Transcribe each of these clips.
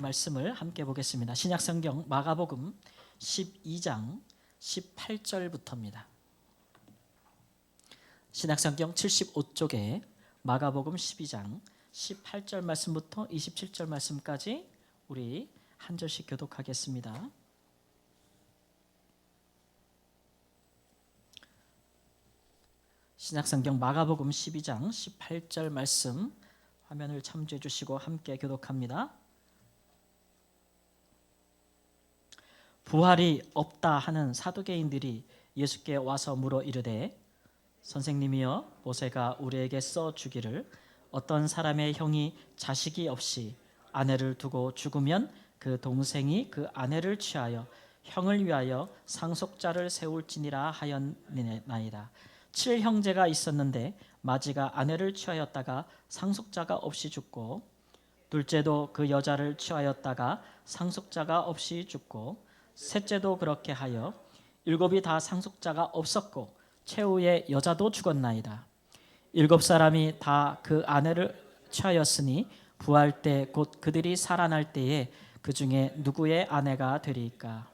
말씀을 함께 보겠습니다. 신약성경 마가복음 12장 18절부터입니다. 신약성경 75쪽에 마가복음 12장 18절 말씀부터 27절 말씀까지 우리 한 절씩 교독하겠습니다. 신약성경 마가복음 12장 18절 말씀 화면을 참조해 주시고 함께 교독합니다. 부활이 없다 하는 사두개인들이 예수께 와서 물어 이르되 선생님이여 모세가 우리에게 써 주기를 어떤 사람의 형이 자식이 없이 아내를 두고 죽으면 그 동생이 그 아내를 취하여 형을 위하여 상속자를 세울지니라 하였나이다. 7형제가 있었는데 마지가 아내를 취하였다가 상속자가 없이 죽고 둘째도 그 여자를 취하였다가 상속자가 없이 죽고 셋째도 그렇게 하여 일곱이 다 상속자가 없었고 최후의 여자도 죽었나이다. 7사람이 다 그 아내를 취하였으니 부활 때 곧 그들이 살아날 때에 그 중에 누구의 아내가 되리이까?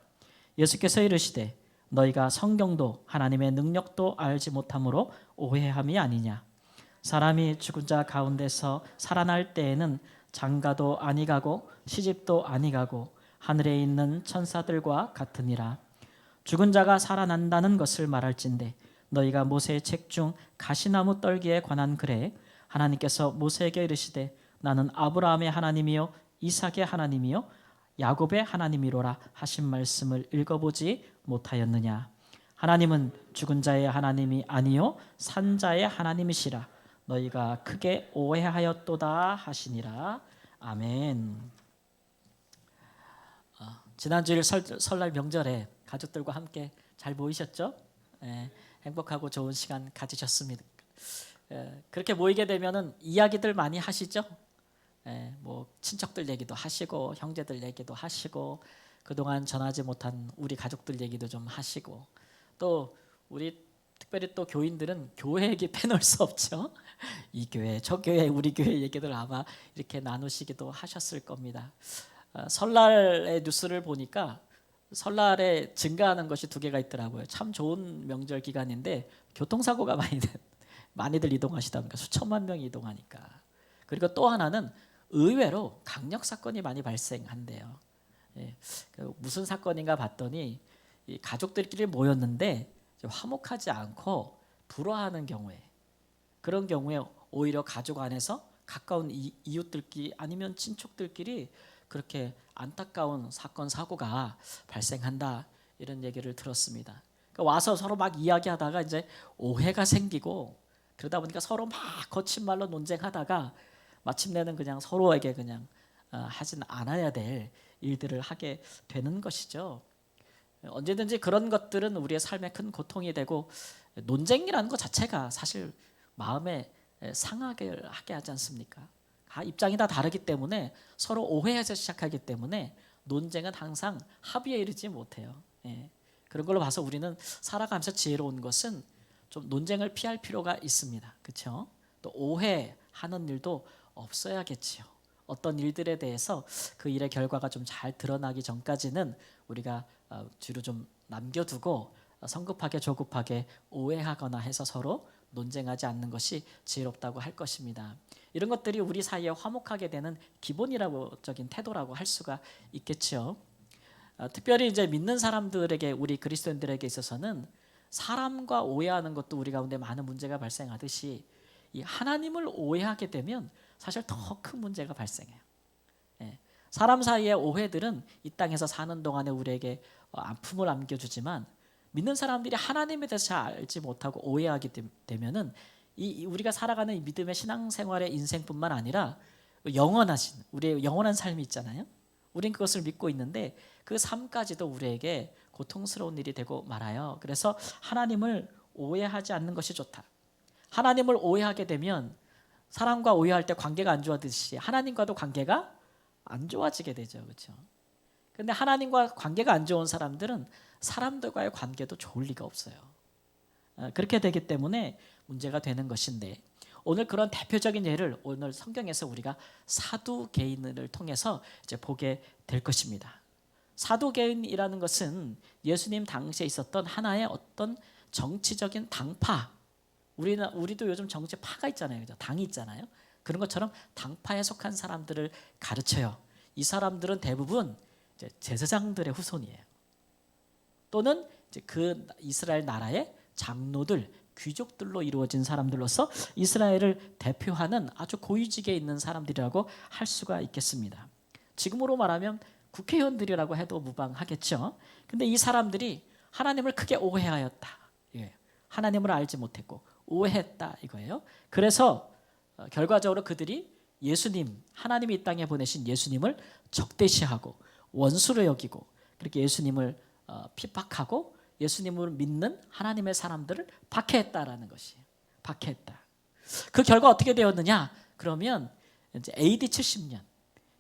예수께서 이르시되 너희가 성경도 하나님의 능력도 알지 못함으로 오해함이 아니냐? 사람이 죽은 자 가운데서 살아날 때에는 장가도 아니 가고 시집도 아니 가고 하늘에 있는 천사들과 같으니라. 죽은 자가 살아난다는 것을 말할진대 너희가 모세의 책 중 가시나무 떨기에 관한 글에 하나님께서 모세에게 이르시되 나는 아브라함의 하나님이요 이삭의 하나님이요 야곱의 하나님이로라 하신 말씀을 읽어보지 못하였느냐? 하나님은 죽은 자의 하나님이 아니요 산 자의 하나님이시라. 너희가 크게 오해하였도다 하시니라. 아멘. 지난주일 설날 명절에 가족들과 함께 잘 모이셨죠? 행복하고 좋은 시간 가지셨습니다. 그렇게 모이게 되면은 이야기들 많이 하시죠? 뭐 친척들 얘기도 하시고 형제들 얘기도 하시고 그동안 전하지 못한 우리 가족들 얘기도 좀 하시고 또 우리 특별히 또 교인들은 교회 얘기 빼놓을 수 없죠. 이 교회 저 교회 우리 교회 얘기들 아마 이렇게 나누시기도 하셨을 겁니다. 설날의 뉴스를 보니까 설날에 증가하는 것이 2개가 있더라고요. 참 좋은 명절 기간인데 교통사고가 많이들 이동하시다니까 수천만 명이 이동하니까. 그리고 또 하나는 의외로 강력 사건이 많이 발생한대요. 무슨 사건인가 봤더니 이 가족들끼리 모였는데 화목하지 않고 불화하는 경우에 그런 경우에 오히려 가족 안에서 가까운 이웃들끼리 아니면 친척들끼리 그렇게 안타까운 사건 사고가 발생한다 이런 얘기를 들었습니다. 그러니까 와서 서로 막 이야기하다가 이제 오해가 생기고 그러다 보니까 서로 막 거친 말로 논쟁하다가 마침내는 그냥 서로에게 그냥 하진 않아야 될 일들을 하게 되는 것이죠. 언제든지 그런 것들은 우리의 삶에 큰 고통이 되고 논쟁이라는 것 자체가 사실 마음에 상하게 하게 하지 않습니까? 입장이 다 다르기 때문에 서로 오해해서 시작하기 때문에 논쟁은 항상 합의에 이르지 못해요. 그런 걸로 봐서 우리는 살아가면서 지혜로운 것은 좀 논쟁을 피할 필요가 있습니다. 그렇죠? 또 오해하는 일도 없어야겠지요. 어떤 일들에 대해서 그 일의 결과가 좀 잘 드러나기 전까지는 우리가 뒤로 좀 남겨두고 성급하게 조급하게 오해하거나 해서 서로 논쟁하지 않는 것이 지혜롭다고 할 것입니다. 이런 것들이 우리 사이에 화목하게 되는 기본이라고적인 태도라고 할 수가 있겠죠. 특별히 이제 믿는 사람들에게 우리 그리스도인들에게 있어서는 사람과 오해하는 것도 우리 가운데 많은 문제가 발생하듯이 이 하나님을 오해하게 되면 사실 더 큰 문제가 발생해요. 사람 사이의 오해들은 이 땅에서 사는 동안에 우리에게 아픔을 안겨주지만 믿는 사람들이 하나님에 대해서 잘 알지 못하고 오해하게 되면은 우리가 살아가는 이 믿음의 신앙생활의 인생뿐만 아니라 영원하신 우리의 영원한 삶이 있잖아요. 우린 그것을 믿고 있는데 그 삶까지도 우리에게 고통스러운 일이 되고 말아요. 그래서 하나님을 오해하지 않는 것이 좋다. 하나님을 오해하게 되면 사람과 오해할 때 관계가 안 좋아지듯이 하나님과도 관계가 안 좋아지게 되죠. 그렇죠? 근데 하나님과 관계가 안 좋은 사람들은 사람들과의 관계도 좋을 리가 없어요. 그렇게 되기 때문에 문제가 되는 것인데 오늘 그런 대표적인 예를 오늘 성경에서 우리가 사두개인을 통해서 이제 보게 될 것입니다. 사두개인이라는 것은 예수님 당시에 있었던 하나의 어떤 정치적인 당파, 우리도 요즘 정치파가 있잖아요, 그죠? 당이 있잖아요. 그런 것처럼 당파에 속한 사람들을 가르쳐요. 이 사람들은 대부분 이제 제사장들의 후손이에요. 또는 이제 그 이스라엘 나라의 장로들, 귀족들로 이루어진 사람들로서 이스라엘을 대표하는 아주 고위직에 있는 사람들이라고 할 수가 있겠습니다. 지금으로 말하면 국회의원들이라고 해도 무방하겠죠. 근데 이 사람들이 하나님을 크게 오해하였다. 예. 하나님을 알지 못했고 오해했다 이거예요. 그래서 결과적으로 그들이 예수님, 하나님이 이 땅에 보내신 예수님을 적대시하고 원수로 여기고 그렇게 예수님을 핍박하고 예수님을 믿는 하나님의 사람들을 박해했다라는 것이에요. 박해했다. 그 결과 어떻게 되었느냐? 그러면 이제 AD 70년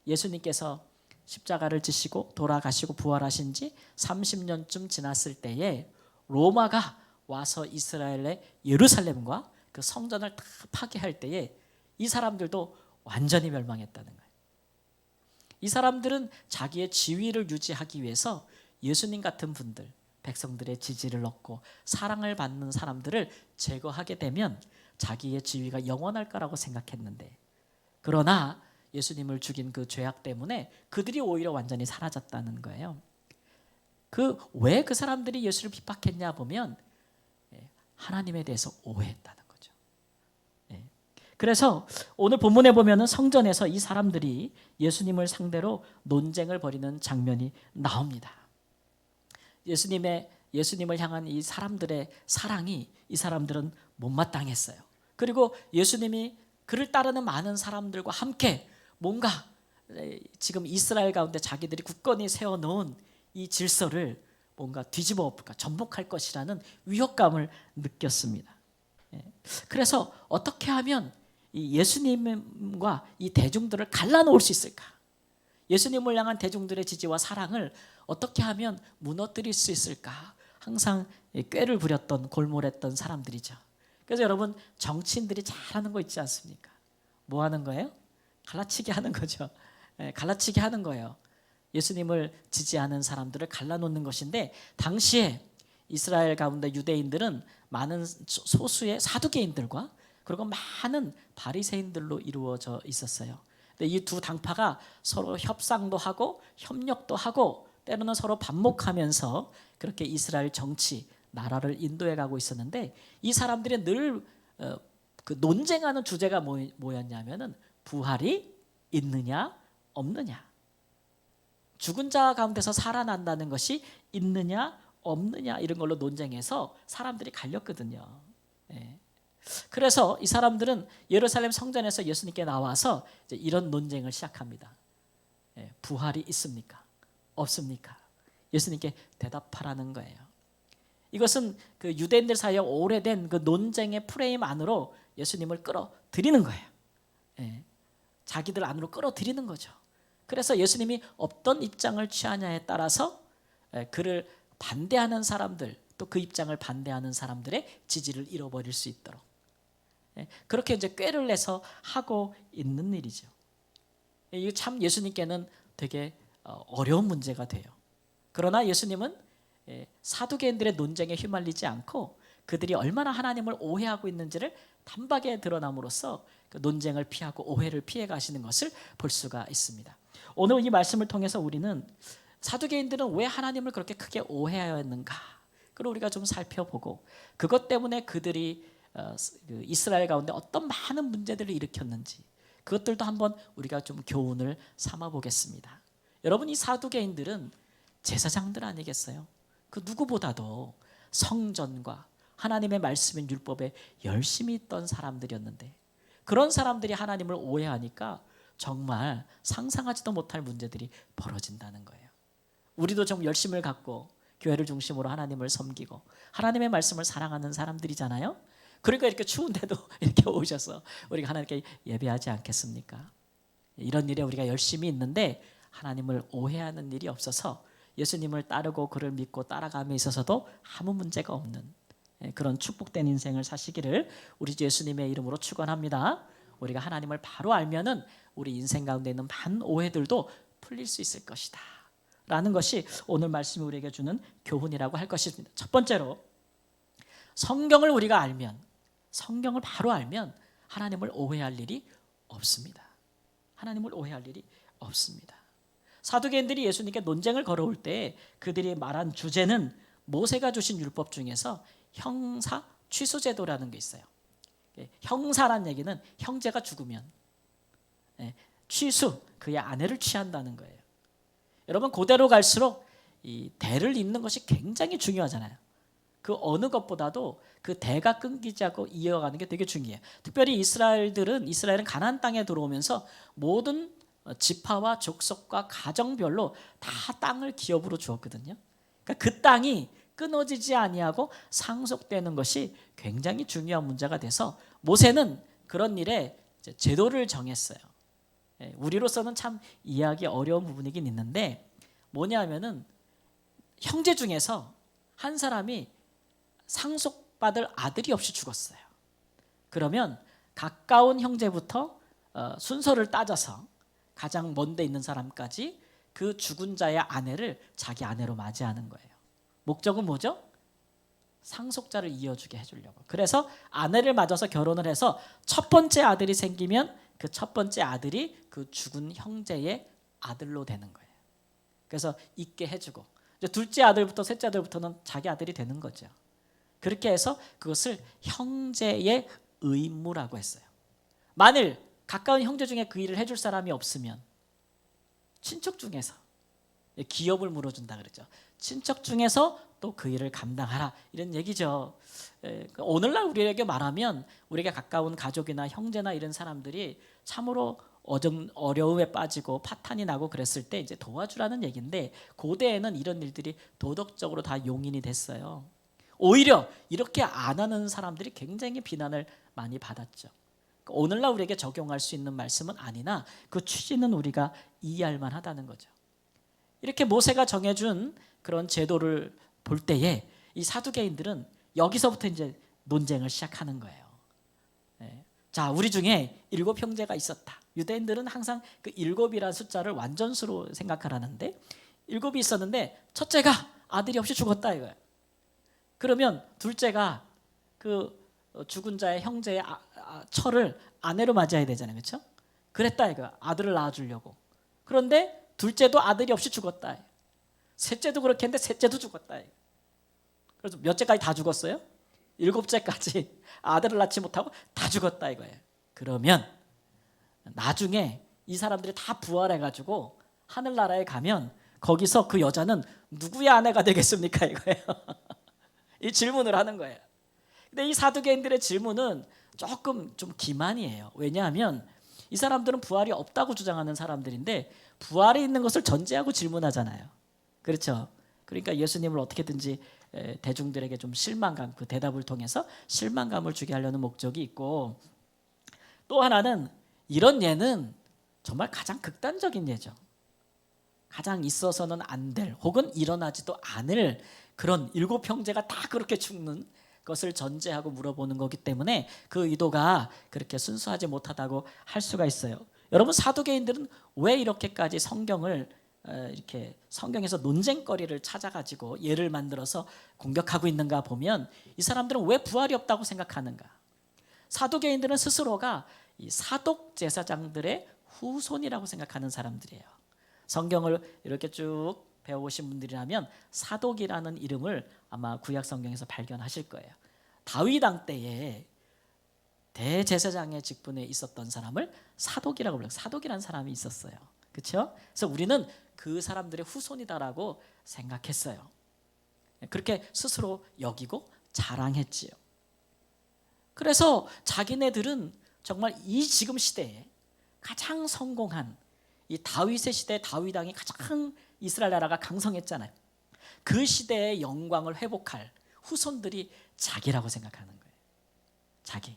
예수님께서 십자가를 지시고 돌아가시고 부활하신 지 30년쯤 지났을 때에 로마가 와서 이스라엘의 예루살렘과 그 성전을 다 파괴할 때에 이 사람들도 완전히 멸망했다는 거예요. 이 사람들은 자기의 지위를 유지하기 위해서 예수님 같은 분들, 백성들의 지지를 얻고 사랑을 받는 사람들을 제거하게 되면 자기의 지위가 영원할 거라고 생각했는데, 그러나 예수님을 죽인 그 죄악 때문에 그들이 오히려 완전히 사라졌다는 거예요. 왜 그 사람들이 예수를 핍박했냐 보면 하나님에 대해서 오해했다는 거죠. 그래서 오늘 본문에 보면은 성전에서 이 사람들이 예수님을 상대로 논쟁을 벌이는 장면이 나옵니다. 예수님을 향한 이 사람들의 사랑이 이 사람들은 못마땅했어요. 그리고 예수님이 그를 따르는 많은 사람들과 함께 뭔가 지금 이스라엘 가운데 자기들이 굳건히 세워놓은 이 질서를 뭔가 뒤집어 엎을까, 전복할 것이라는 위협감을 느꼈습니다. 그래서 어떻게 하면 이 예수님과 이 대중들을 갈라놓을 수 있을까? 예수님을 향한 대중들의 지지와 사랑을 어떻게 하면 무너뜨릴 수 있을까? 항상 꾀를 부렸던, 골몰했던 사람들이죠. 그래서 여러분, 정치인들이 잘하는 거 있지 않습니까? 뭐 하는 거예요? 갈라치기 하는 거죠. 갈라치기 하는 거예요. 예수님을 지지하는 사람들을 갈라놓는 것인데, 당시에 이스라엘 가운데 유대인들은 많은 소수의 사두개인들과 그리고 많은 바리새인들로 이루어져 있었어요. 근데 이 두 당파가 서로 협상도 하고 협력도 하고 때로는 서로 반목하면서 그렇게 이스라엘 정치, 나라를 인도해 가고 있었는데, 이 사람들이 늘 그 논쟁하는 주제가 뭐였냐면은 부활이 있느냐 없느냐, 죽은 자 가운데서 살아난다는 것이 있느냐 없느냐, 이런 걸로 논쟁해서 사람들이 갈렸거든요. 그래서 이 사람들은 예루살렘 성전에서 예수님께 나와서 이제 이런 논쟁을 시작합니다. 부활이 있습니까? 없습니까? 예수님께 대답하라는 거예요. 이것은 그 유대인들 사이에 오래된 그 논쟁의 프레임 안으로 예수님을 끌어들이는 거예요. 자기들 안으로 끌어들이는 거죠. 그래서 예수님이 어떤 입장을 취하냐에 따라서 그를 반대하는 사람들, 또 그 입장을 반대하는 사람들의 지지를 잃어버릴 수 있도록 그렇게 이제 꾀를 내서 하고 있는 일이죠. 이게 참 예수님께는 되게 어려운 문제가 돼요. 그러나 예수님은 사두개인들의 논쟁에 휘말리지 않고 그들이 얼마나 하나님을 오해하고 있는지를 단박에 드러남으로써 그 논쟁을 피하고 오해를 피해 가시는 것을 볼 수가 있습니다. 오늘 이 말씀을 통해서 우리는 사두개인들은 왜 하나님을 그렇게 크게 오해하였는가, 그걸 우리가 좀 살펴보고 그것 때문에 그들이 이스라엘 가운데 어떤 많은 문제들을 일으켰는지 그것들도 한번 우리가 좀 교훈을 삼아 보겠습니다. 여러분, 이 사두개인들은 제사장들 아니겠어요? 그 누구보다도 성전과 하나님의 말씀인 율법에 열심히 있던 사람들이었는데, 그런 사람들이 하나님을 오해하니까 정말 상상하지도 못할 문제들이 벌어진다는 거예요. 우리도 좀 열심을 갖고 교회를 중심으로 하나님을 섬기고 하나님의 말씀을 사랑하는 사람들이잖아요. 그러니까 이렇게 추운데도 이렇게 오셔서 우리가 하나님께 예배하지 않겠습니까? 이런 일에 우리가 열심히 있는데 하나님을 오해하는 일이 없어서 예수님을 따르고 그를 믿고 따라감에 있어서도 아무 문제가 없는 그런 축복된 인생을 사시기를 우리 주 예수님의 이름으로 축원합니다. 우리가 하나님을 바로 알면은 우리 인생 가운데 있는 많은 오해들도 풀릴 수 있을 것이다 라는 것이 오늘 말씀이 우리에게 주는 교훈이라고 할 것입니다. 첫 번째로, 성경을 우리가 알면, 성경을 바로 알면 하나님을 오해할 일이 없습니다. 하나님을 오해할 일이 없습니다. 사두개인들이 예수님께 논쟁을 걸어올 때 그들이 말한 주제는 모세가 주신 율법 중에서 형사 취수 제도라는 게 있어요. 형사란 얘기는 형제가 죽으면 취수, 그의 아내를 취한다는 거예요. 여러분, 고대로 갈수록 이 대를 잇는 것이 굉장히 중요하잖아요. 그 어느 것보다도 그 대가 끊기지 않고 이어가는 게 되게 중요해요. 특별히 이스라엘은 가나안 땅에 들어오면서 모든 지파와 족속과 가정별로 다 땅을 기업으로 주었거든요. 그러니까 그 땅이 끊어지지 아니하고 상속되는 것이 굉장히 중요한 문제가 돼서 모세는 그런 일에 제도를 정했어요. 우리로서는 참 이해하기 어려운 부분이긴 있는데, 뭐냐면은 형제 중에서 한 사람이 상속받을 아들이 없이 죽었어요. 그러면 가까운 형제부터 순서를 따져서 가장 먼 데 있는 사람까지 그 죽은 자의 아내를 자기 아내로 맞이하는 거예요. 목적은 뭐죠? 상속자를 이어주게 해주려고. 그래서 아내를 맞아서 결혼을 해서 첫 번째 아들이 생기면 그 첫 번째 아들이 그 죽은 형제의 아들로 되는 거예요. 그래서 있게 해주고, 이제 둘째 아들부터 셋째 아들부터는 자기 아들이 되는 거죠. 그렇게 해서 그것을 형제의 의무라고 했어요. 만일 가까운 형제 중에 그 일을 해줄 사람이 없으면 친척 중에서, 기업을 물어준다 그러죠. 친척 중에서 또 그 일을 감당하라, 이런 얘기죠. 오늘날 우리에게 말하면 우리가 가까운 가족이나 형제나 이런 사람들이 참으로 어려움에 빠지고 파탄이 나고 그랬을 때 이제 도와주라는 얘기인데, 고대에는 이런 일들이 도덕적으로 다 용인이 됐어요. 오히려 이렇게 안 하는 사람들이 굉장히 비난을 많이 받았죠. 오늘날 우리에게 적용할 수 있는 말씀은 아니나 그 취지는 우리가 이해할 만하다는 거죠. 이렇게 모세가 정해준 그런 제도를 볼 때에 이 사두개인들은 여기서부터 이제 논쟁을 시작하는 거예요. 자, 우리 중에 7 형제가 있었다. 유대인들은 항상 그 7이라는 숫자를 완전수로 생각하라는데, 7이 있었는데 첫째가 아들이 없이 죽었다 이거예요. 그러면 둘째가 그 죽은 자의 형제의 처를 아내로 맞이해야 되잖아요, 그렇죠? 그랬다 이거, 아들을 낳아주려고. 그런데 둘째도 아들이 없이 죽었다. 셋째도 그렇게 했는데 셋째도 죽었다. 그래서 몇째까지 다 죽었어요? 7째까지 아들을 낳지 못하고 다 죽었다 이거예요. 그러면 나중에 이 사람들이 다 부활해가지고 하늘나라에 가면 거기서 그 여자는 누구의 아내가 되겠습니까 이거예요. 이 질문을 하는 거예요. 근데 이 사두개인들의 질문은 조금 좀 기만이에요. 왜냐하면 이 사람들은 부활이 없다고 주장하는 사람들인데 부활이 있는 것을 전제하고 질문하잖아요. 그렇죠? 그러니까 예수님을 어떻게든지 대중들에게 좀 실망감, 그 대답을 통해서 실망감을 주게 하려는 목적이 있고, 또 하나는 이런 예는 정말 가장 극단적인 예죠. 가장 있어서는 안 될, 혹은 일어나지도 않을 그런 7 형제가 다 그렇게 죽는 것을 전제하고 물어보는 거기 때문에 그 의도가 그렇게 순수하지 못하다고 할 수가 있어요. 여러분, 사두개인들은 왜 이렇게까지 성경을 이렇게 성경에서 논쟁거리를 찾아가지고 예를 만들어서 공격하고 있는가 보면, 이 사람들은 왜 부활이 없다고 생각하는가? 사두개인들은 스스로가 이 사독 제사장들의 후손이라고 생각하는 사람들이에요. 성경을 이렇게 쭉 배워오신 분들이라면 사독이라는 이름을 아마 구약 성경에서 발견하실 거예요. 다윗 왕 때에 대제사장의 직분에 있었던 사람을 사독이라고 불러요. 사독이라는 사람이 있었어요. 그렇죠? 그래서 우리는 그 사람들의 후손이다라고 생각했어요. 그렇게 스스로 여기고 자랑했지요. 그래서 자기네들은 정말 이 지금 시대에 가장 성공한 이 다윗의 시대, 다윗 왕이 가장 이스라엘 나라가 강성했잖아요. 그 시대의 영광을 회복할 후손들이 자기라고 생각하는 거예요. 자기.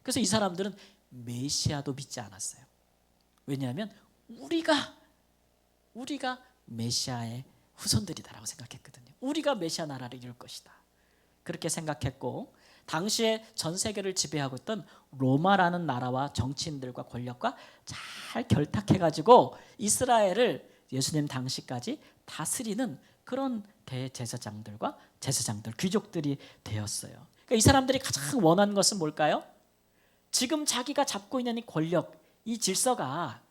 그래서 이 사람들은 메시아도 믿지 않았어요. 왜냐하면 우리가 메시아의 후손들이다라고 생각했거든요. 우리가 메시아 나라를 이룰 것이다. 그렇게 생각했고 당시에 전 세계를 지배하고 있던 로마라는 나라와 정치인들과 권력과 잘 결탁해가지고 이스라엘을 예수님 당시까지 다스리는 그런 대제사장들과 제사장들, 귀족들이 되었어요. 그러니까 이 사람들이 가장 원하는 것은 뭘까요? 지금 자기가 잡고 있는 이 권력, 이 질서가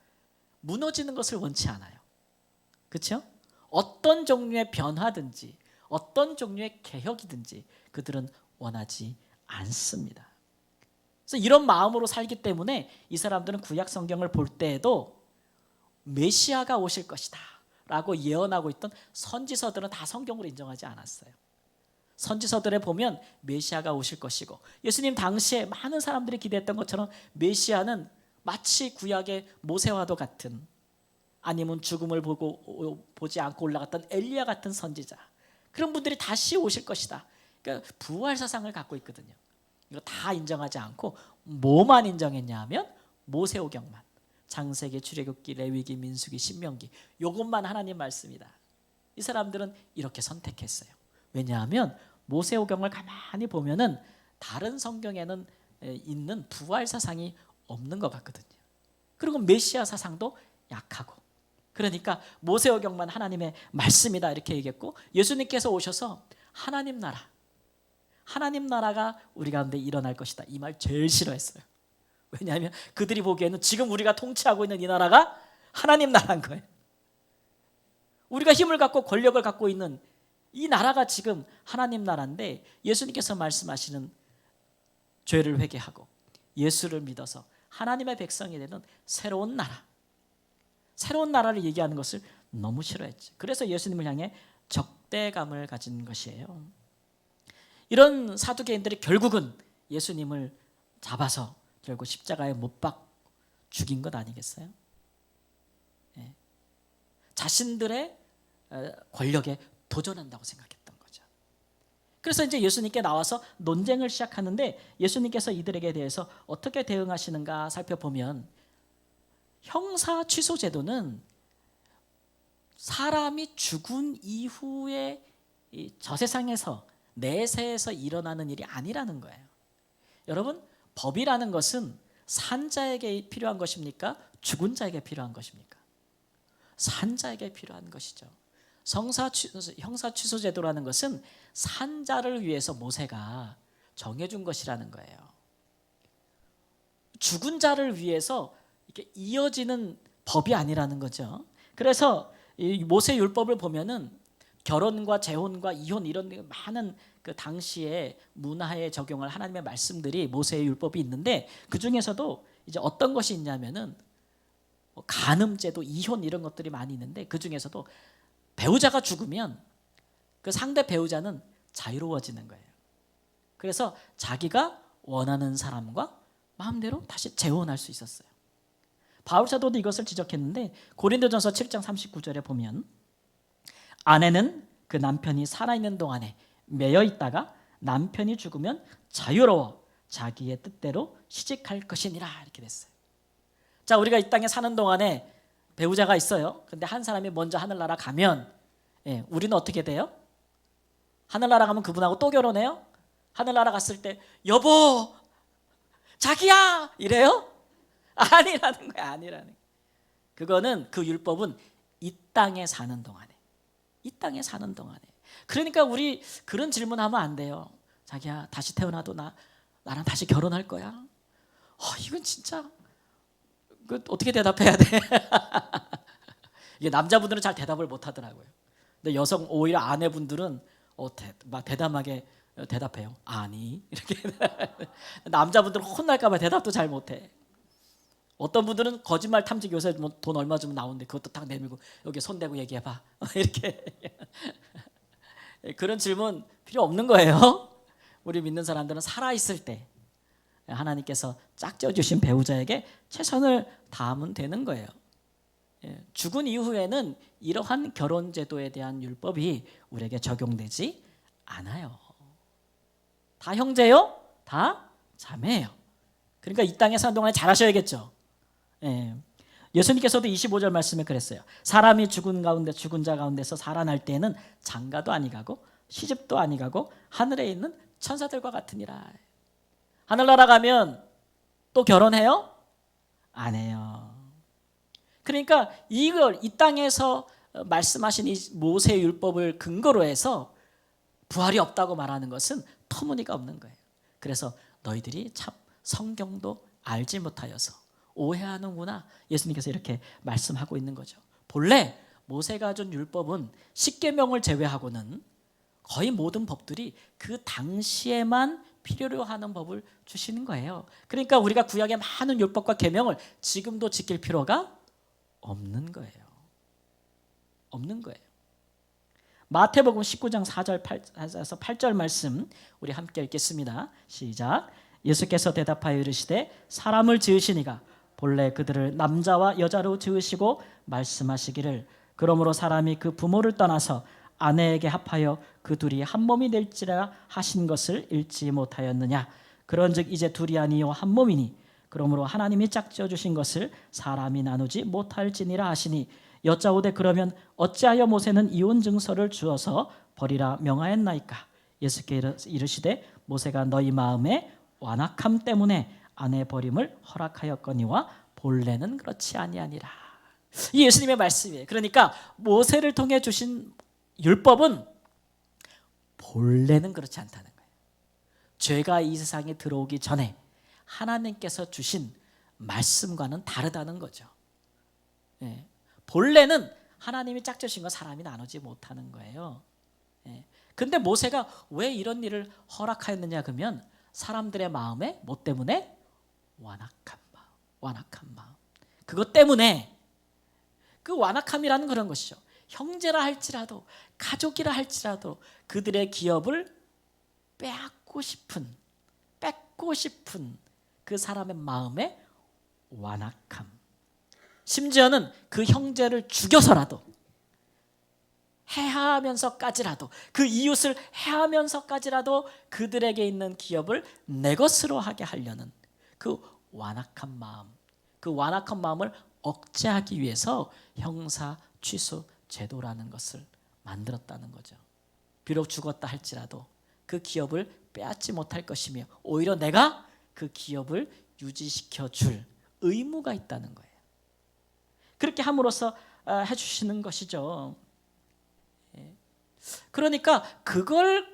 무너지는 것을 원치 않아요. 그렇죠? 어떤 종류의 변화든지 어떤 종류의 개혁이든지 그들은 원하지 않습니다. 그래서 이런 마음으로 살기 때문에 이 사람들은 구약 성경을 볼 때에도 메시아가 오실 것이다 라고 예언하고 있던 선지서들은 다 성경으로 인정하지 않았어요. 선지서들에 보면 메시아가 오실 것이고 예수님 당시에 많은 사람들이 기대했던 것처럼 메시아는 마치 구약의 모세와도 같은, 아니면 죽음을 보지 않고 올라갔던 엘리야 같은 선지자, 그런 분들이 다시 오실 것이다. 그러니까 부활 사상을 갖고 있거든요. 이거 다 인정하지 않고 뭐만 인정했냐 하면 모세오경만, 창세기, 출애굽기, 레위기, 민수기, 신명기, 이것만 하나님 말씀이다. 이 사람들은 이렇게 선택했어요. 왜냐하면 모세오경을 가만히 보면은 다른 성경에는 있는 부활 사상이 없는 것 같거든요. 그리고 메시아 사상도 약하고, 그러니까 모세오경만 하나님의 말씀이다 이렇게 얘기했고, 예수님께서 오셔서 하나님 나라가 우리 가운데 일어날 것이다, 이 말 제일 싫어했어요. 왜냐하면 그들이 보기에는 지금 우리가 통치하고 있는 이 나라가 하나님 나라인 거예요. 우리가 힘을 갖고 권력을 갖고 있는 이 나라가 지금 하나님 나라인데, 예수님께서 말씀하시는 죄를 회개하고 예수를 믿어서 하나님의 백성이 되는 새로운 나라를 얘기하는 것을 너무 싫어했죠. 그래서 예수님을 향해 적대감을 가진 것이에요. 이런 사두개인들이 결국은 예수님을 잡아서 결국 십자가에 못 박 죽인 것 아니겠어요? 네. 자신들의 권력에 도전한다고 생각했던 거죠. 그래서 이제 예수님께 나와서 논쟁을 시작하는데, 예수님께서 이들에게 대해서 어떻게 대응하시는가 살펴보면, 형사 취소 제도는 사람이 죽은 이후에 저 세상에서 내세에서 일어나는 일이 아니라는 거예요. 여러분, 법이라는 것은 산자에게 필요한 것입니까? 죽은 자에게 필요한 것입니까? 산자에게 필요한 것이죠. 형사 취소 제도라는 것은 산자를 위해서 모세가 정해준 것이라는 거예요. 죽은 자를 위해서 이렇게 이어지는 법이 아니라는 거죠. 그래서 이 모세 율법을 보면은 결혼과 재혼과 이혼 이런 많은 그 당시의 문화에 적용할 하나님의 말씀들이 모세의 율법이 있는데, 그 중에서도 이제 어떤 것이 있냐면은 간음죄도, 이혼 이런 것들이 많이 있는데, 그 중에서도 배우자가 죽으면 그 상대 배우자는 자유로워지는 거예요. 그래서 자기가 원하는 사람과 마음대로 다시 재혼할 수 있었어요. 바울 사도도 이것을 지적했는데, 고린도전서 7장 39절에 보면 아내는 그 남편이 살아있는 동안에 매여 있다가 남편이 죽으면 자유로워 자기의 뜻대로 시집할 것이니라, 이렇게 됐어요. 자, 우리가 이 땅에 사는 동안에 배우자가 있어요. 근데 한 사람이 먼저 하늘나라 가면 우리는 어떻게 돼요? 하늘나라 가면 그분하고 또 결혼해요? 하늘나라 갔을 때 여보, 자기야 이래요? 아니라는 거야, 아니라는 거야. 그거는, 그 율법은 이 땅에 사는 동안에, 그러니까 우리 그런 질문하면 안 돼요. 자기야, 다시 태어나도 나랑 다시 결혼할 거야? 이건 진짜 어떻게 대답해야 돼? 이게 남자분들은 잘 대답을 못 하더라고요. 근데 여성, 오히려 아내분들은 막 대담하게 대답해요. 아니, 이렇게. 남자분들은 혼날까 봐 대답도 잘 못해. 어떤 분들은 거짓말 탐지, 요새 뭐 돈 얼마 주면 나오는데 그것도 딱 내밀고 여기 손 대고 얘기해봐, 이렇게. 그런 질문 필요 없는 거예요. 우리 믿는 사람들은 살아있을 때 하나님께서 짝지어 주신 배우자에게 최선을 다하면 되는 거예요. 죽은 이후에는 이러한 결혼 제도에 대한 율법이 우리에게 적용되지 않아요. 다 형제요, 다 자매예요. 그러니까 이 땅에 사는 동안에 잘하셔야겠죠. 예수님께서도 25절 말씀에 그랬어요. 사람이 죽은 자 가운데서 살아날 때에는 장가도 아니 가고 시집도 아니 가고 하늘에 있는 천사들과 같으니라. 하늘나라 가면 또 결혼해요? 안 해요. 그러니까 이걸 이 땅에서 말씀하신 이 모세의 율법을 근거로 해서 부활이 없다고 말하는 것은 터무니가 없는 거예요. 그래서 너희들이 참 성경도 알지 못하여서 오해하는구나. 예수님께서 이렇게 말씀하고 있는 거죠. 본래 모세가 준 율법은 십계명을 제외하고는 거의 모든 법들이 그 당시에만 필요로 하는 법을 주시는 거예요. 그러니까 우리가 구약의 많은 율법과 계명을 지금도 지킬 필요가 없는 거예요. 없는 거예요. 마태복음 19장 4절 8절 말씀 우리 함께 읽겠습니다. 시작. 예수께서 대답하여 이르시되 사람을 지으시니가 본래 그들을 남자와 여자로 지으시고 말씀하시기를 그러므로 사람이 그 부모를 떠나서 아내에게 합하여 그 둘이 한 몸이 될지라 하신 것을 읽지 못하였느냐. 그런즉 이제 둘이 아니요 한 몸이니 그러므로 하나님이 짝지어 주신 것을 사람이 나누지 못할지니라 하시니 여짜오되 그러면 어찌하여 모세는 이혼 증서를 주어서 버리라 명하였나이까. 예수께 이르시되 모세가 너희 마음에 완악함 때문에 아내 버림을 허락하였거니와 본래는 그렇지 아니하니라. 이 예수님의 말씀이에요. 그러니까 모세를 통해 주신 율법은 본래는 그렇지 않다는 거예요. 죄가 이 세상에 들어오기 전에 하나님께서 주신 말씀과는 다르다는 거죠. 예. 본래는 하나님이 짝지으신 거 사람이 나누지 못하는 거예요. 근데 모세가 왜 이런 일을 허락하였느냐 그러면 사람들의 마음에 뭐 때문에? 완악한 마음. 그것 때문에 그 완악함이라는 그런 것이죠. 형제라 할지라도 가족이라 할지라도 그들의 기업을 뺏고 싶은 그 사람의 마음에 완악함. 심지어는 그 형제를 죽여서라도 해하면서까지라도 그 이웃을 해하면서까지라도 그들에게 있는 기업을 내 것으로 하게 하려는 그 완악한 마음을 억제하기 위해서 형사 취소 제도라는 것을 만들었다는 거죠. 비록 죽었다 할지라도 그 기업을 빼앗지 못할 것이며 오히려 내가 그 기업을 유지시켜 줄 의무가 있다는 거예요. 그렇게 함으로써 해주시는 것이죠. 그러니까 그걸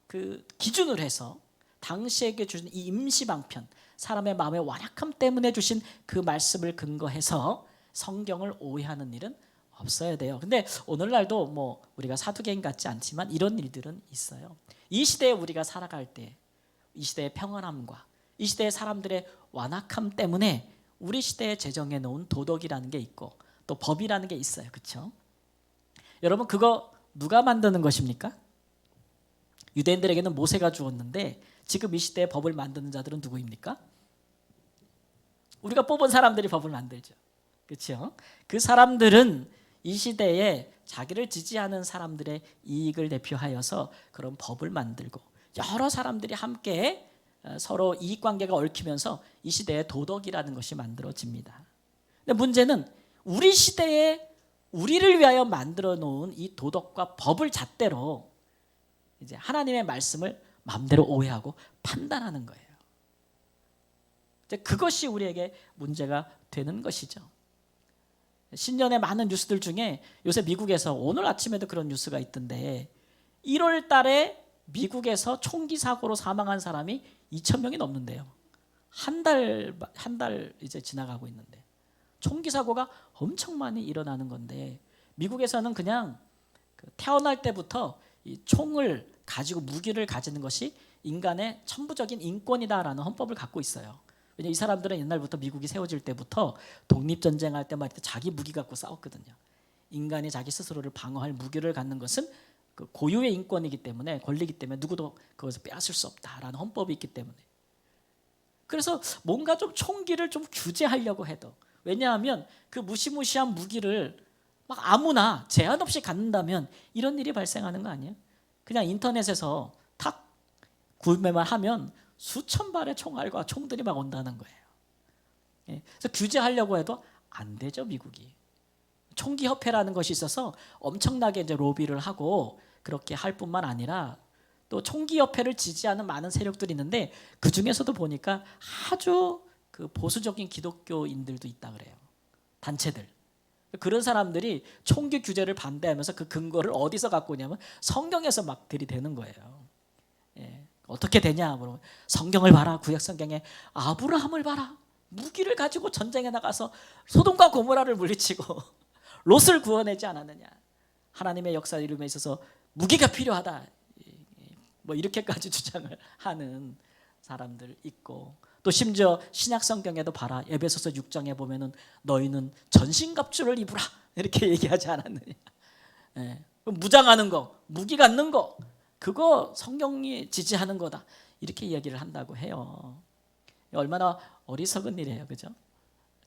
그 기준으로 해서 당시에게 주신 이 임시방편, 사람의 마음의 완악함 때문에 주신 그 말씀을 근거해서 성경을 오해하는 일은 없어야 돼요. 근데 오늘날도 뭐 우리가 사두개인 같지 않지만 이런 일들은 있어요. 이 시대에 우리가 살아갈 때 이 시대의 평안함과 이 시대의 사람들의 완악함 때문에 우리 시대에 제정해 놓은 도덕이라는 게 있고 또 법이라는 게 있어요. 그렇죠? 여러분 그거 누가 만드는 것입니까? 유대인들에게는 모세가 주었는데 지금 이 시대에 법을 만드는 자들은 누구입니까? 우리가 뽑은 사람들이 법을 만들죠. 그렇죠? 그 사람들은 이 시대에 자기를 지지하는 사람들의 이익을 대표하여서 그런 법을 만들고 여러 사람들이 함께 서로 이익관계가 얽히면서 이 시대의 도덕이라는 것이 만들어집니다. 근데 문제는 우리 시대에 우리를 위하여 만들어 놓은 이 도덕과 법을 잣대로 이제 하나님의 말씀을 마음대로 오해하고 판단하는 거예요. 이제 그것이 우리에게 문제가 되는 것이죠. 신년의 많은 뉴스들 중에 요새 미국에서 오늘 아침에도 그런 뉴스가 있던데 1월 달에 미국에서 총기 사고로 사망한 사람이 2,000명이 넘는데요. 한 달 이제 지나가고 있는데 총기 사고가 엄청 많이 일어나는 건데 미국에서는 그냥 태어날 때부터 이 총을 가지고 무기를 가지는 것이 인간의 천부적인 인권이다라는 헌법을 갖고 있어요. 왜냐하면 이 사람들은 옛날부터 미국이 세워질 때부터 독립전쟁할 때 막 자기 무기 갖고 싸웠거든요. 인간이 자기 스스로를 방어할 무기를 갖는 것은 그 고유의 인권이기 때문에 권리이기 때문에 누구도 그것을 빼앗을 수 없다라는 헌법이 있기 때문에 그래서 뭔가 좀 총기를 좀 규제하려고 해도 왜냐하면 그 무시무시한 무기를 막 아무나 제한 없이 갖는다면 이런 일이 발생하는 거 아니에요? 그냥 인터넷에서 탁 구매만 하면 수천 발의 총알과 총들이 막 온다는 거예요. 그래서 규제하려고 해도 안 되죠, 미국이. 총기 협회라는 것이 있어서 엄청나게 이제 로비를 하고 그렇게 할 뿐만 아니라 또 총기협회를 지지하는 많은 세력들이 있는데 그 중에서도 보니까 아주 그 보수적인 기독교인들도 있다 그래요. 단체들. 그런 사람들이 총기 규제를 반대하면서 그 근거를 어디서 갖고 오냐면 성경에서 막 들이대는 거예요. 예. 어떻게 되냐? 물어보면 성경을 봐라. 구약 성경에 아브라함을 봐라. 무기를 가지고 전쟁에 나가서 소돔과 고모라를 물리치고 롯을 구원하지 않았느냐. 하나님의 역사 이름에 있어서 무기가 필요하다. 뭐 이렇게까지 주장을 하는 사람들 있고, 또 심지어 신약 성경에도 봐라. 에베소서 6장에 보면은 너희는 전신갑주를 입으라 이렇게 얘기하지 않았느냐. 예. 무장하는 거, 무기 갖는 거, 그거 성경이 지지하는 거다 이렇게 이야기를 한다고 해요. 얼마나 어리석은 일이에요, 그죠?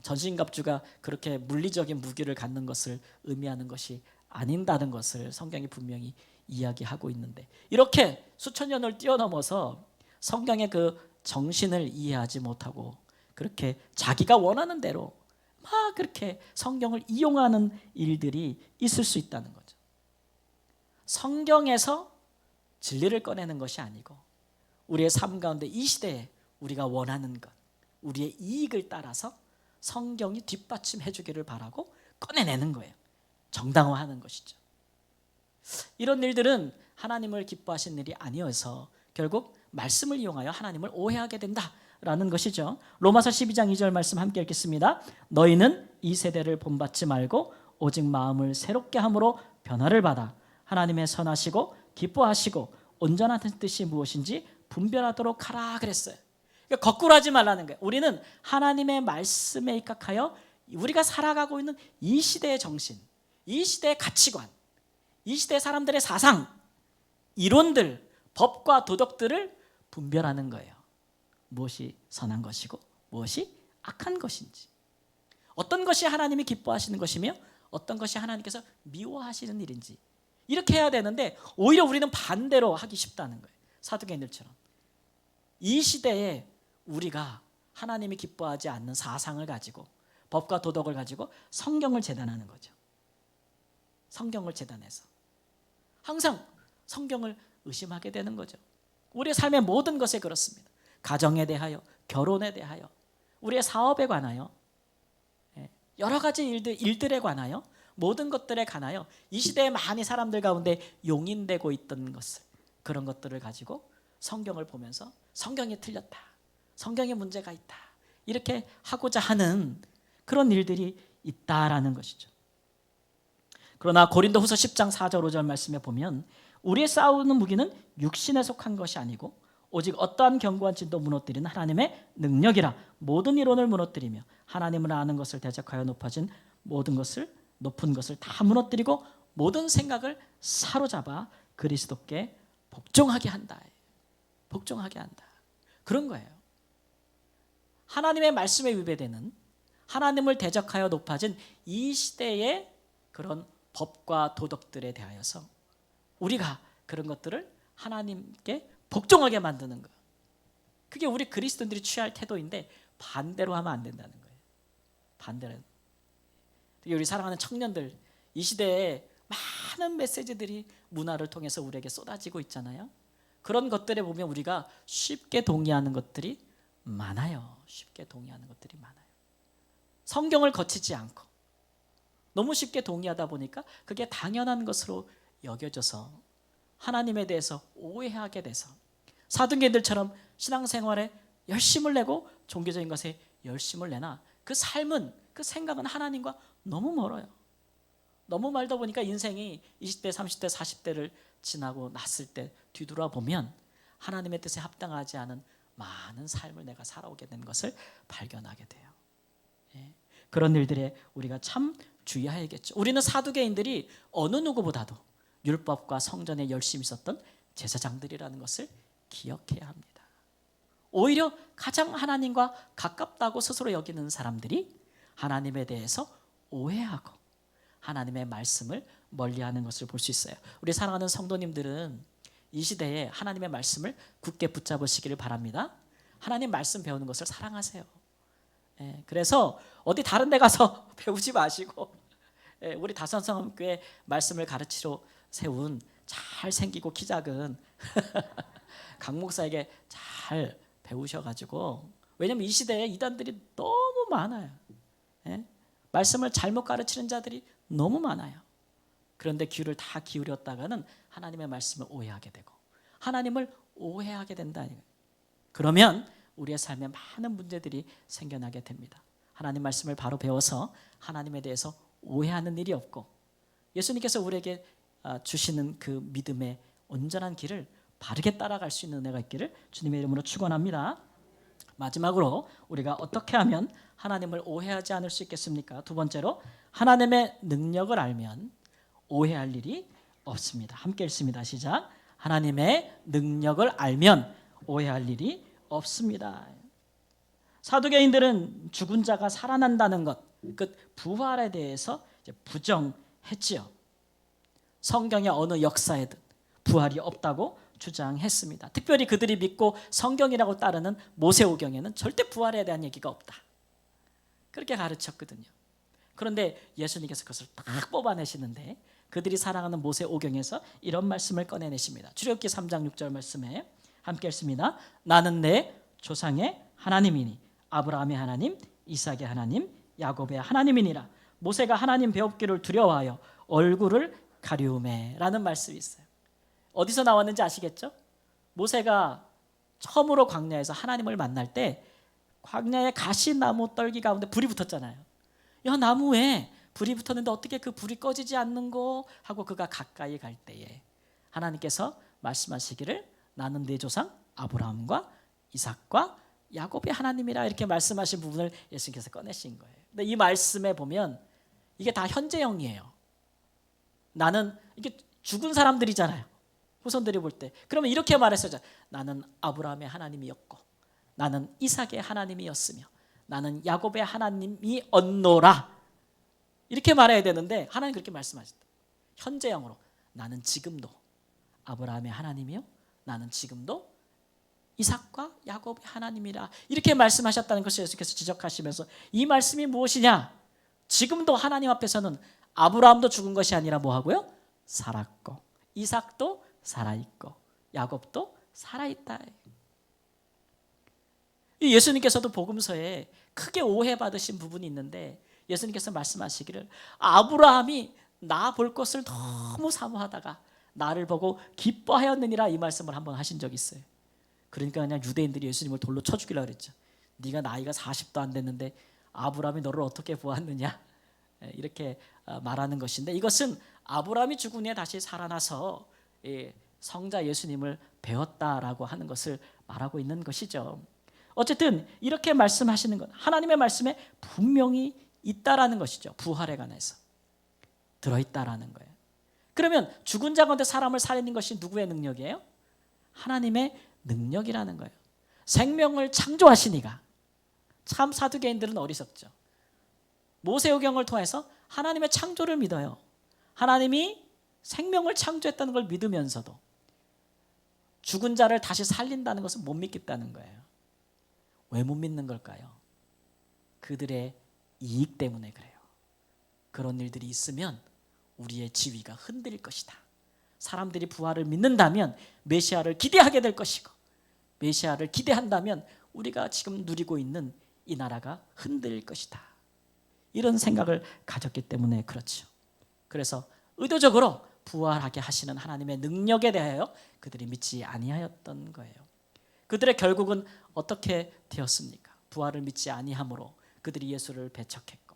전신갑주가 그렇게 물리적인 무기를 갖는 것을 의미하는 것이 아닌다는 것을 성경이 분명히 이야기하고 있는데, 이렇게 수천 년을 뛰어넘어서 성경의 그 정신을 이해하지 못하고 그렇게 자기가 원하는 대로 막 그렇게 성경을 이용하는 일들이 있을 수 있다는 거죠. 성경에서 진리를 꺼내는 것이 아니고 우리의 삶 가운데 이 시대에 우리가 원하는 것, 우리의 이익을 따라서 성경이 뒷받침해 주기를 바라고 꺼내내는 거예요. 정당화하는 것이죠. 이런 일들은 하나님을 기뻐하시는 일이 아니어서 결국 말씀을 이용하여 하나님을 오해하게 된다라는 것이죠. 로마서 12장 2절 말씀 함께 읽겠습니다. 너희는 이 세대를 본받지 말고 오직 마음을 새롭게 함으로 변화를 받아 하나님의 선하시고 기뻐하시고 온전한 뜻이 무엇인지 분별하도록 하라 그랬어요. 그러니까 거꾸로 하지 말라는 거예요. 우리는 하나님의 말씀에 입각하여 우리가 살아가고 있는 이 시대의 정신, 이 시대의 가치관, 이 시대 사람들의 사상, 이론들, 법과 도덕들을 분별하는 거예요. 무엇이 선한 것이고 무엇이 악한 것인지, 어떤 것이 하나님이 기뻐하시는 것이며 어떤 것이 하나님께서 미워하시는 일인지, 이렇게 해야 되는데 오히려 우리는 반대로 하기 쉽다는 거예요. 사두개인들처럼. 이 시대에 우리가 하나님이 기뻐하지 않는 사상을 가지고 법과 도덕을 가지고 성경을 재단하는 거죠. 성경을 재단해서 항상 성경을 의심하게 되는 거죠. 우리의 삶의 모든 것에 그렇습니다. 가정에 대하여, 결혼에 대하여, 우리의 사업에 관하여, 여러 가지 일들에 관하여, 모든 것들에 관하여 이 시대에 많이 사람들 가운데 용인되고 있던 것을, 그런 것들을 가지고 성경을 보면서 성경이 틀렸다, 성경에 문제가 있다, 이렇게 하고자 하는 그런 일들이 있다라는 것이죠. 그러나 고린도후서 10장 4절 5절 말씀에 보면 우리의 싸우는 무기는 육신에 속한 것이 아니고 오직 어떠한 견고한 진도 무너뜨리는 하나님의 능력이라. 모든 이론을 무너뜨리며 하나님을 아는 것을 대적하여 높은 것을 다 무너뜨리고 모든 생각을 사로잡아 그리스도께 복종하게 한다. 복종하게 한다. 그런 거예요. 하나님의 말씀에 위배되는, 하나님을 대적하여 높아진 이 시대의 그런 법과 도덕들에 대하여서 우리가 그런 것들을 하나님께 복종하게 만드는 것, 그게 우리 그리스도인들이 취할 태도인데 반대로 하면 안 된다는 거예요. 반대로. 우리 사랑하는 청년들, 이 시대에 많은 메시지들이 문화를 통해서 우리에게 쏟아지고 있잖아요. 그런 것들에 보면 우리가 쉽게 동의하는 것들이 많아요. 쉽게 동의하는 것들이 많아요. 성경을 거치지 않고 너무 쉽게 동의하다 보니까 그게 당연한 것으로 여겨져서 하나님에 대해서 오해하게 돼서 사두개인들처럼 신앙생활에 열심을 내고 종교적인 것에 열심을 내나 그 삶은, 그 생각은 하나님과 너무 멀어요. 너무 멀다 보니까 인생이 20대, 30대, 40대를 지나고 났을 때 뒤돌아보면 하나님의 뜻에 합당하지 않은 많은 삶을 내가 살아오게 된 것을 발견하게 돼요. 그런 일들에 우리가 참 주의해야겠죠. 우리는 사두개인들이 어느 누구보다도 율법과 성전에 열심히 있었던 제사장들이라는 것을 기억해야 합니다. 오히려 가장 하나님과 가깝다고 스스로 여기는 사람들이 하나님에 대해서 오해하고 하나님의 말씀을 멀리하는 것을 볼 수 있어요. 우리 사랑하는 성도님들은 이 시대에 하나님의 말씀을 굳게 붙잡으시기를 바랍니다. 하나님 말씀 배우는 것을 사랑하세요. 그래서 어디 다른 데 가서 배우지 마시고 우리 다산성교회 말씀을 가르치러 세운 잘생기고 키 작은 강 목사에게 잘 배우셔가지고, 왜냐면 이 시대에 이단들이 너무 많아요. 예? 말씀을 잘못 가르치는 자들이 너무 많아요. 그런데 귀를 다 기울였다가는 하나님의 말씀을 오해하게 되고 하나님을 오해하게 된다. 그러면 우리의 삶에 많은 문제들이 생겨나게 됩니다. 하나님 말씀을 바로 배워서 하나님에 대해서 오해하는 일이 없고, 예수님께서 우리에게 주시는 그 믿음의 온전한 길을 바르게 따라갈 수 있는 은혜가 있기를 주님의 이름으로 축원합니다. 마지막으로 우리가 어떻게 하면 하나님을 오해하지 않을 수 있겠습니까? 두 번째로, 하나님의 능력을 알면 오해할 일이 없습니다. 함께 읽습니다. 시작. 하나님의 능력을 알면 오해할 일이 없습니다. 사두개인들은 죽은 자가 살아난다는 것, 그 부활에 대해서 부정했지요. 성경의 어느 역사에든 부활이 없다고 주장했습니다. 특별히 그들이 믿고 성경이라고 따르는 모세오경에는 절대 부활에 대한 얘기가 없다, 그렇게 가르쳤거든요. 그런데 예수님께서 그것을 딱 뽑아내시는데, 그들이 사랑하는 모세오경에서 이런 말씀을 꺼내내십니다. 출애굽기 3장 6절 말씀에 함께 읽습니다. 나는 내 조상의 하나님이니 아브라함의 하나님, 이삭의 하나님, 야곱의 하나님이니라. 모세가 하나님 배웁기를 두려워하여 얼굴을 가리우매 라는 말씀이 있어요. 어디서 나왔는지 아시겠죠? 모세가 처음으로 광야에서 하나님을 만날 때 광야에 가시나무 떨기 가운데 불이 붙었잖아요. 야, 나무에 불이 붙었는데 어떻게 그 불이 꺼지지 않는고 하고 그가 가까이 갈 때에 하나님께서 말씀하시기를 나는 네 조상 아브라함과 이삭과 야곱의 하나님이라, 이렇게 말씀하신 부분을 예수님께서 꺼내신 거예요. 근데 이 말씀에 보면 이게 다 현재형이에요. 나는, 이게 죽은 사람들이잖아요, 후손들이 볼 때. 그러면 이렇게 말했어요. 나는 아브라함의 하나님이었고 나는 이삭의 하나님이었으며 나는 야곱의 하나님이었노라, 이렇게 말해야 되는데 하나님 그렇게 말씀하셨다. 현재형으로 나는 지금도 아브라함의 하나님이요 나는 지금도 이삭과 야곱의 하나님이라, 이렇게 말씀하셨다는 것을 예수께서 지적하시면서, 이 말씀이 무엇이냐? 지금도 하나님 앞에서는 아브라함도 죽은 것이 아니라 뭐하고요? 살았고 이삭도 살아있고 야곱도 살아있다. 예수님께서도 복음서에 크게 오해받으신 부분이 있는데, 예수님께서 말씀하시기를 아브라함이 나 볼 것을 너무 사모하다가 나를 보고 기뻐하였느니라, 이 말씀을 한번 하신 적이 있어요. 그러니까 그냥 유대인들이 예수님을 돌로 쳐 죽이려고 그랬죠. 네가 나이가 40도 안 됐는데 아브라함이 너를 어떻게 보았느냐, 이렇게 말하는 것인데, 이것은 아브라함이 죽은 후에 다시 살아나서 성자 예수님을 배웠다라고 하는 것을 말하고 있는 것이죠. 어쨌든 이렇게 말씀하시는 것, 하나님의 말씀에 분명히 있다라는 것이죠. 부활에 관해서 들어있다라는 거예요. 그러면 죽은 자 가운데 사람을 살리는 것이 누구의 능력이에요? 하나님의 능력이라는 거예요. 생명을 창조하신 이가, 참 사두개인들은 어리석죠. 모세오경을 통해서 하나님의 창조를 믿어요. 하나님이 생명을 창조했다는 걸 믿으면서도 죽은 자를 다시 살린다는 것은 못 믿겠다는 거예요. 왜 못 믿는 걸까요? 그들의 이익 때문에 그래요. 그런 일들이 있으면 우리의 지위가 흔들릴 것이다. 사람들이 부활을 믿는다면 메시아를 기대하게 될 것이고, 메시아를 기대한다면 우리가 지금 누리고 있는 이 나라가 흔들릴 것이다. 이런 생각을 가졌기 때문에 그렇죠. 그래서 의도적으로 부활하게 하시는 하나님의 능력에 대하여 그들이 믿지 아니하였던 거예요. 그들의 결국은 어떻게 되었습니까? 부활을 믿지 아니함으로 그들이 예수를 배척했고,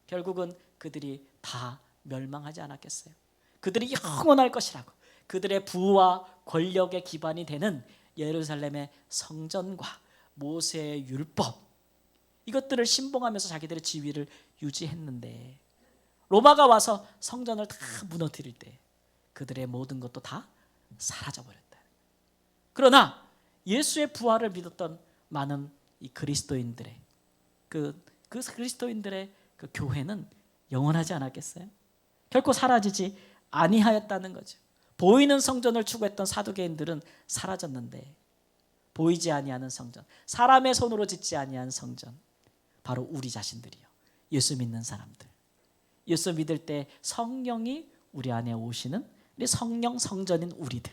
결국은 그들이 다 멸망하지 않았겠어요? 그들이 영원할 것이라고, 그들의 부와 권력의 기반이 되는 예루살렘의 성전과 모세의 율법, 이것들을 신봉하면서 자기들의 지위를 유지했는데, 로마가 와서 성전을 다 무너뜨릴 때 그들의 모든 것도 다 사라져버렸다. 그러나 예수의 부활을 믿었던 많은 이 그리스도인들의 그 그리스도인들의 그 교회는 영원하지 않았겠어요? 결코 사라지지 아니하였다는 거죠. 보이는 성전을 추구했던 사두개인들은 사라졌는데, 보이지 아니하는 성전, 사람의 손으로 짓지 아니한 성전, 바로 우리 자신들이요, 예수 믿는 사람들. 예수 믿을 때 성령이 우리 안에 오시는 우리 성령 성전인 우리들,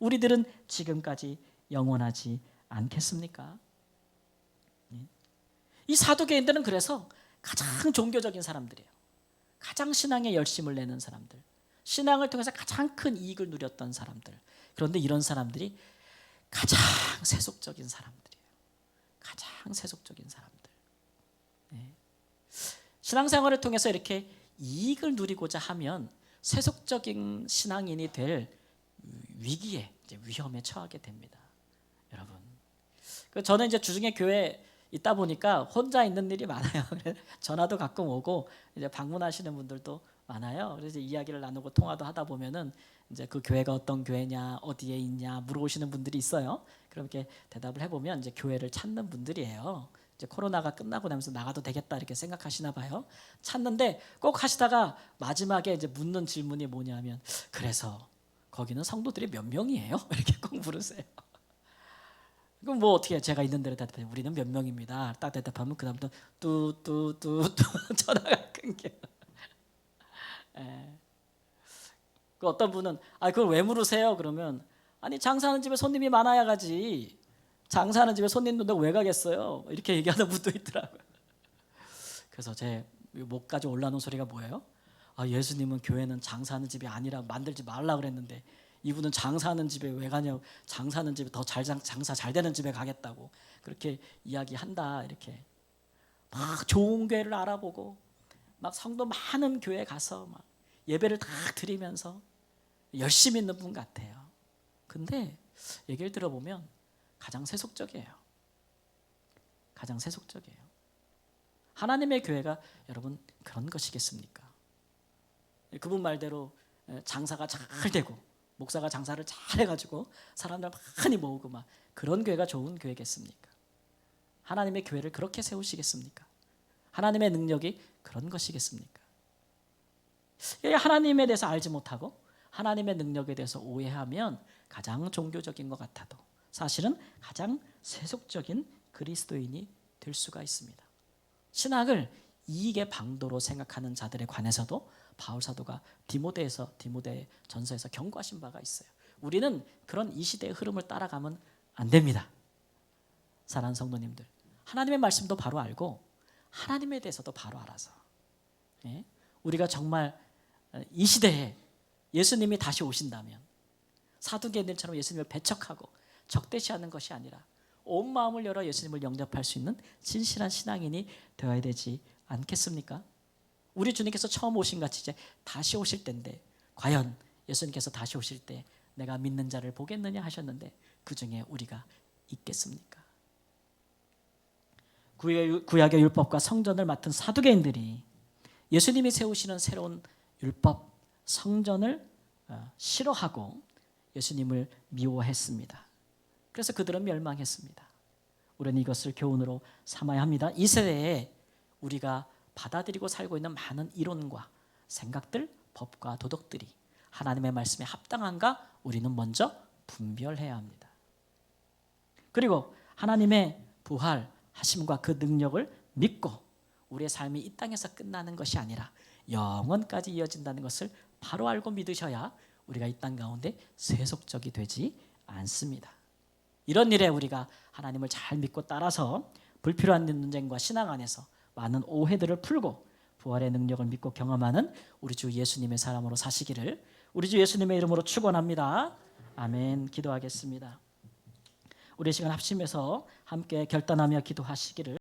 우리들은 지금까지 영원하지 않겠습니까? 이 사두개인들은 그래서 가장 종교적인 사람들이에요. 가장 신앙에 열심을 내는 사람들, 신앙을 통해서 가장 큰 이익을 누렸던 사람들. 그런데 이런 사람들이 가장 세속적인 사람들이에요. 가장 세속적인 사람들. 신앙생활을 통해서 이렇게 이익을 누리고자 하면 세속적인 신앙인이 될 위기에, 위험에 처하게 됩니다. 여러분, 저는 이제 주중에 교회에 있다 보니까 혼자 있는 일이 많아요. 전화도 가끔 오고 이제 방문하시는 분들도 많아요. 그래서 이야기를 나누고 통화도 하다 보면은 이제 그 교회가 어떤 교회냐, 어디에 있냐 물어보시는 분들이 있어요. 그럼 이렇게 대답을 해보면 이제 교회를 찾는 분들이에요. 이제 코로나가 끝나고 나면서 나가도 되겠다 이렇게 생각하시나 봐요. 찾는데 꼭 하시다가 마지막에 이제 묻는 질문이 뭐냐면, 그래서 거기는 성도들이 몇 명이에요? 이렇게 꼭 물으세요. 그럼 뭐 어떻게 제가 있는 대로 대답해요. 우리는 몇 명입니다. 딱 대답하면 그 다음부터 뚜뚜뚜뚜 전화가 끊겨요. 그 어떤 분은 그걸 왜 물으세요? 그러면 아니 장사하는 집에 손님이 많아야 가지. 장사하는 집에 손님 놓는다고 왜 가겠어요? 이렇게 얘기하는 분도 있더라고요. 그래서 제 목까지 올라오는 소리가 뭐예요? 예수님은 교회는 장사하는 집이 아니라 만들지 말라 그랬는데 이분은 장사하는 집에 왜 가냐고, 장사하는 집에 더 장사 잘 되는 집에 가겠다고 그렇게 이야기한다. 이렇게 막 좋은 교회를 알아보고 막 성도 많은 교회 가서 막 예배를 다 드리면서 열심히 있는 분 같아요. 근데 얘기를 들어보면 가장 세속적이에요. 가장 세속적이에요. 하나님의 교회가 여러분 그런 것이겠습니까? 그분 말대로 장사가 잘 되고 목사가 장사를 잘 해가지고 사람들 많이 모으고 막 그런 교회가 좋은 교회겠습니까? 하나님의 교회를 그렇게 세우시겠습니까? 하나님의 능력이 그런 것이겠습니까? 하나님에 대해서 알지 못하고 하나님의 능력에 대해서 오해하면 가장 종교적인 것 같아도 사실은 가장 세속적인 그리스도인이 될 수가 있습니다. 신학을 이익의 방도로 생각하는 자들에 관해서도 바울 사도가 디모데 전서에서 경고하신 바가 있어요. 우리는 그런 이 시대의 흐름을 따라가면 안 됩니다. 사랑하는 성도님들, 하나님의 말씀도 바로 알고 하나님에 대해서도 바로 알아서 우리가 정말 이 시대에 예수님이 다시 오신다면 사두개인들처럼 예수님을 배척하고 적대시하는 것이 아니라 온 마음을 열어 예수님을 영접할 수 있는 진실한 신앙인이 되어야 되지 않겠습니까? 우리 주님께서 처음 오신 같이 이제 다시 오실 때인데 과연 예수님께서 다시 오실 때 내가 믿는 자를 보겠느냐 하셨는데 그 중에 우리가 있겠습니까? 구약의 율법과 성전을 맡은 사두개인들이 예수님이 세우시는 새로운 율법, 성전을 싫어하고 예수님을 미워했습니다. 그래서 그들은 멸망했습니다. 우리는 이것을 교훈으로 삼아야 합니다. 이 세대에 우리가 받아들이고 살고 있는 많은 이론과 생각들, 법과 도덕들이 하나님의 말씀에 합당한가 우리는 먼저 분별해야 합니다. 그리고 하나님의 부활하심과 그 능력을 믿고 우리의 삶이 이 땅에서 끝나는 것이 아니라 영원까지 이어진다는 것을 바로 알고 믿으셔야 우리가 이 땅 가운데 세속적이 되지 않습니다. 이런 일에 우리가 하나님을 잘 믿고 따라서 불필요한 논쟁과 신앙 안에서 많은 오해들을 풀고 부활의 능력을 믿고 경험하는 우리 주 예수님의 사람으로 사시기를 우리 주 예수님의 이름으로 축원합니다. 아멘. 기도하겠습니다. 우리 시간 합심해서 함께 결단하며 기도하시기를